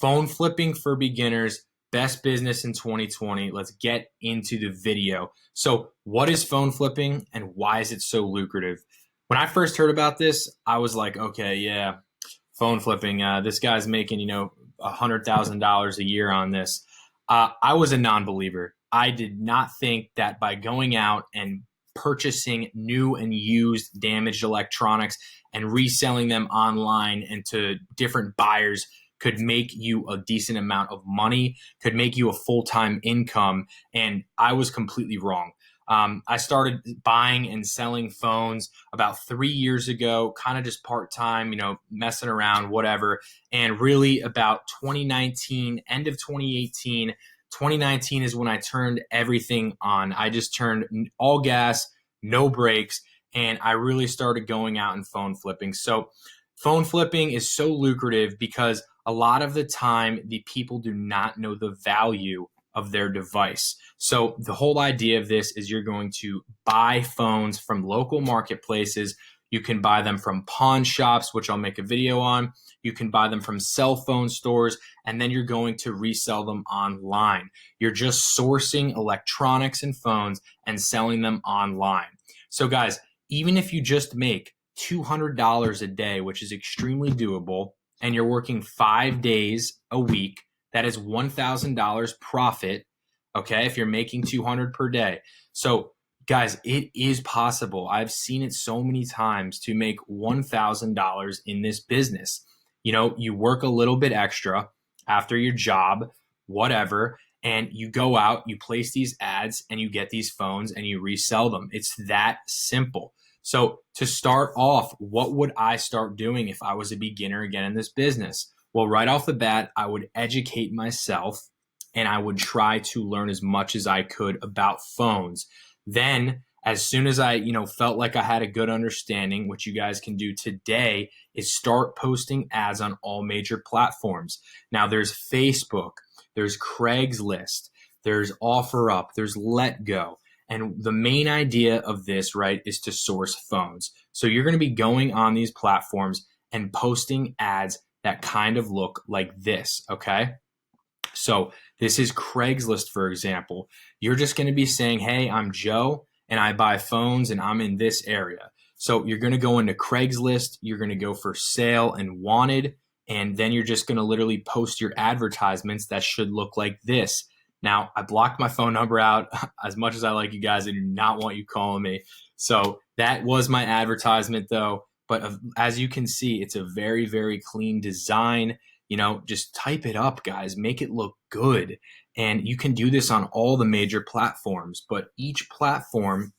Phone flipping for beginners, best business in 2020. Let's get into the video. So what is phone flipping and why is it so lucrative? When I first heard about this, I was like, okay, yeah, phone flipping. This guy's making, $100,000 a year on this. I was a non-believer. I did not think that by going out and purchasing new and used damaged electronics and reselling them online and to different buyers could make you a decent amount of money, could make you a full-time income. And I was completely wrong. I started buying and selling phones about 3 years ago, kind of just part-time, messing around, whatever. And really about 2019, end of 2018, 2019 is when I turned everything on. I just turned all gas, no brakes, and I really started going out and phone flipping. So phone flipping is so lucrative because a lot of the time the people do not know the value of their device. So the whole idea of this is you're going to buy phones from local marketplaces. You can buy them from pawn shops, which I'll make a video on. You can buy them from cell phone stores, and then you're going to resell them online. You're just sourcing electronics and phones and selling them online. So guys, even if you just make $200 a day, which is extremely doable, and you're working 5 days a week, that is $1,000 profit, okay, if you're making $200 per day. So guys, it is possible. I've seen it so many times to make $1,000 in this business. You work a little bit extra after your job, whatever, and you go out, you place these ads, and you get these phones and you resell them. It's that simple. So to start off, what would I start doing if I was a beginner again in this business? Well, right off the bat, I would educate myself and I would try to learn as much as I could about phones. Then as soon as I, felt like I had a good understanding, what you guys can do today is start posting ads on all major platforms. Now there's Facebook, there's Craigslist, there's OfferUp, there's LetGo. And the main idea of this, right, is to source phones. So you're going to be going on these platforms and posting ads that kind of look like this, okay? So this is Craigslist, for example. You're just going to be saying, hey, I'm Joe, and I buy phones, and I'm in this area. So you're going to go into Craigslist. You're going to go for sale and wanted, and then you're just going to literally post your advertisements that should look like this. Now, I blocked my phone number out. As much as I like you guys, I do not want you calling me. So that was my advertisement, though. But as you can see, it's a very, very clean design. Just type it up, guys. Make it look good. And you can do this on all the major platforms. But each platform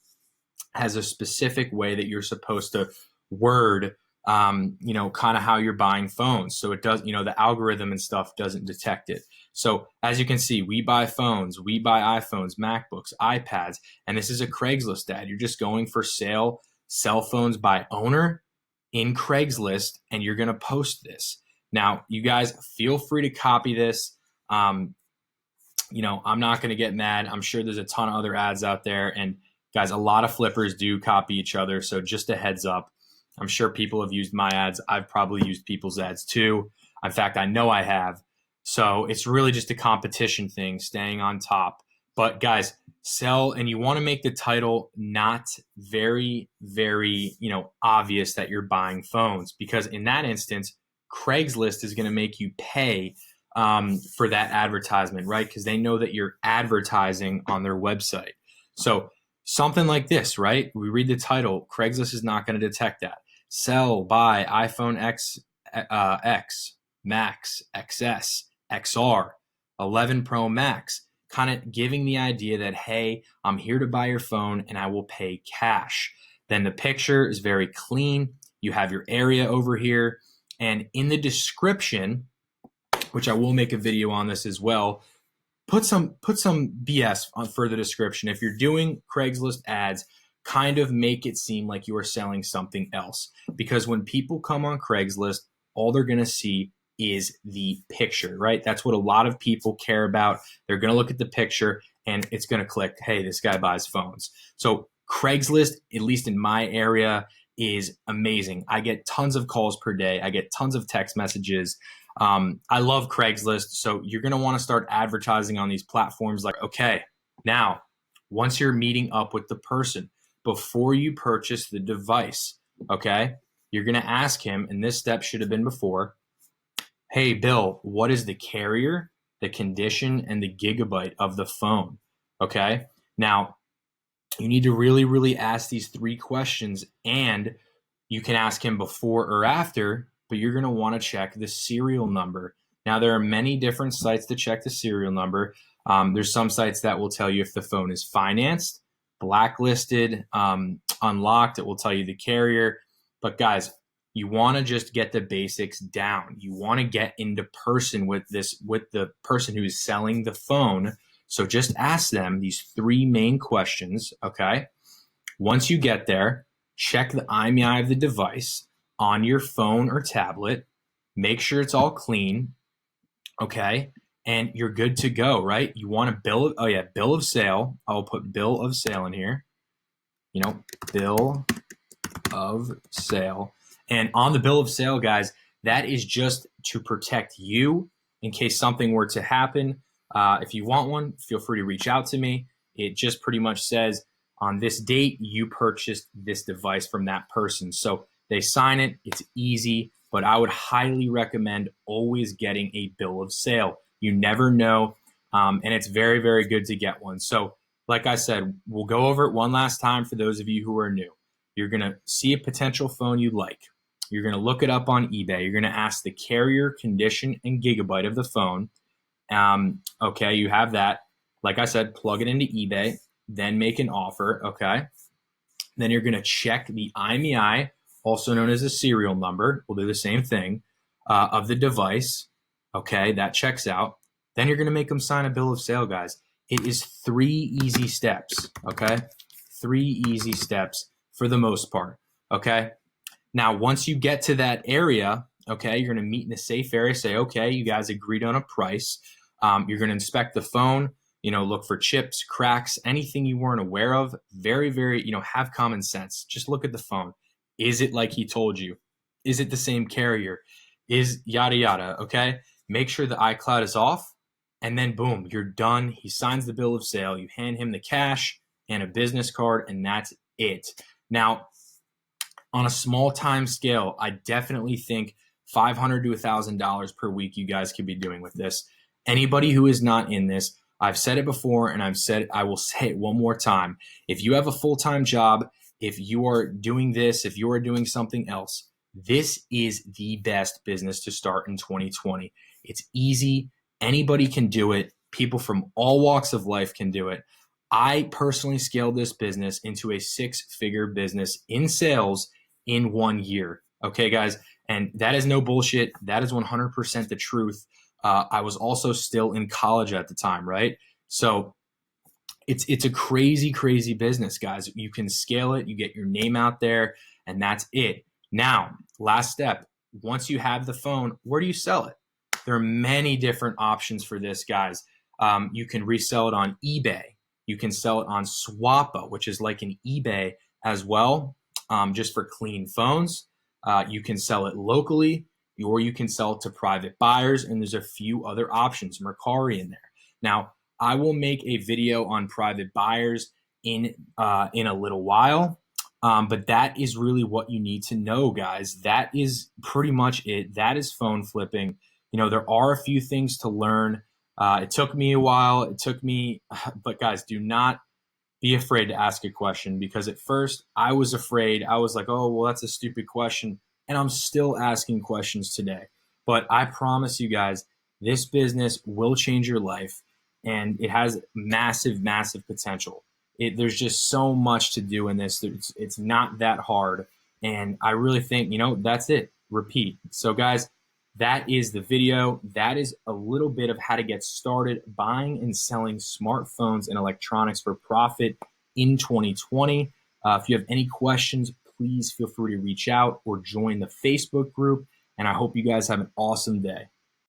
has a specific way that you're supposed to word kind of how you're buying phones. So it does, the algorithm and stuff doesn't detect it. So as you can see, we buy phones, we buy iPhones, MacBooks, iPads, and this is a Craigslist ad. You're just going for sale, cell phones by owner in Craigslist, and you're going to post this. Now, you guys feel free to copy this. I'm not going to get mad. I'm sure there's a ton of other ads out there. And guys, a lot of flippers do copy each other. So just a heads up. I'm sure people have used my ads. I've probably used people's ads too. In fact, I know I have. So it's really just a competition thing, staying on top. But guys, sell, and you want to make the title not very, very, obvious that you're buying phones, because in that instance, Craigslist is going to make you pay for that advertisement, right? Because they know that you're advertising on their website. So something like this, right? We read the title. Craigslist is not going to detect that. Sell, buy iPhone X, Max, XS, XR, 11 Pro Max, kind of giving the idea that, hey, I'm here to buy your phone and I will pay cash. Then the picture is very clean. You have your area over here. And in the description, which I will make a video on this as well, put some BS for the description. If you're doing Craigslist ads, kind of make it seem like you are selling something else. Because when people come on Craigslist, all they're going to see is the picture, right? That's what a lot of people care about. They're going to look at the picture and it's going to click, hey, this guy buys phones. So Craigslist, at least in my area, is amazing. I get tons of calls per day. I get tons of text messages. I love Craigslist. So you're going to want to start advertising on these platforms like, okay, now, once you're meeting up with the person, before you purchase the device, okay, you're going to ask him, and this step should have been before, hey, Bill, what is the carrier, the condition, and the gigabyte of the phone? Okay. Now, you need to really, really ask these three questions, and you can ask him before or after, but you're going to want to check the serial number. Now, there are many different sites to check the serial number. There's some sites that will tell you if the phone is financed, blacklisted, unlocked. It will tell you the carrier. But guys, you want to just get the basics down. You want to get into person with the person who is selling the phone. So just ask them these three main questions, okay? Once you get there, check the IMEI of the device on your phone or tablet. Make sure it's all clean, okay? And you're good to go, right? You want a bill of sale. I'll put bill of sale in here. Bill of sale. And on the bill of sale, guys, that is just to protect you in case something were to happen. If you want one, feel free to reach out to me. It just pretty much says on this date, you purchased this device from that person. So they sign it. It's easy, but I would highly recommend always getting a bill of sale. You never know. And it's very, very good to get one. So like I said, we'll go over it one last time for those of you who are new. You're going to see a potential phone you like. You're going to look it up on eBay. You're going to ask the carrier, condition, and gigabyte of the phone. Okay, you have that. Like I said, plug it into eBay, then make an offer, okay? Then you're going to check the IMEI, also known as a serial number. We'll do the same thing, of the device. Okay, that checks out. Then you're going to make them sign a bill of sale, guys. It is 3 easy steps, okay? 3 easy steps for the most part, okay? Now, once you get to that area, okay, you're going to meet in a safe area, say, okay, you guys agreed on a price. You're going to inspect the phone, look for chips, cracks, anything you weren't aware of. Very, very, have common sense. Just look at the phone. Is it like he told you? Is it the same carrier? Is yada, yada, okay? Make sure the iCloud is off, and then boom, you're done. He signs the bill of sale. You hand him the cash and a business card, and that's it. Now, on a small time scale, I definitely think $500 to $1,000 per week you guys could be doing with this. Anybody who is not in this, I've said it before, and I will say it one more time. If you have a full-time job, if you are doing this, if you are doing something else, this is the best business to start in 2020. It's easy. Anybody can do it. People from all walks of life can do it. I personally scaled this business into a 6-figure business in sales in 1 year. Okay, guys. And that is no bullshit. That is 100% the truth. I was also still in college at the time, right? So it's a crazy, crazy business, guys. You can scale it. You get your name out there, and that's it. Now, last step. Once you have the phone, where do you sell it? There are many different options for this, guys. You can resell it on eBay. You can sell it on Swappa, which is like an eBay as well, just for clean phones. You can sell it locally, or you can sell it to private buyers, and there's a few other options, Mercari in there. Now, I will make a video on private buyers in a little while, but that is really what you need to know, guys. That is pretty much it. That is phone flipping. There are a few things to learn. It took me a while. But guys, do not be afraid to ask a question, because at first I was afraid. I was like, oh, well, that's a stupid question. And I'm still asking questions today. But I promise you guys, this business will change your life, and it has massive, massive potential. There's just so much to do in this. It's not that hard. And I really think, that's it. Repeat. So guys, that is the video. That is a little bit of how to get started buying and selling smartphones and electronics for profit in 2020. If you have any questions, please feel free to reach out or join the Facebook group. And I hope you guys have an awesome day.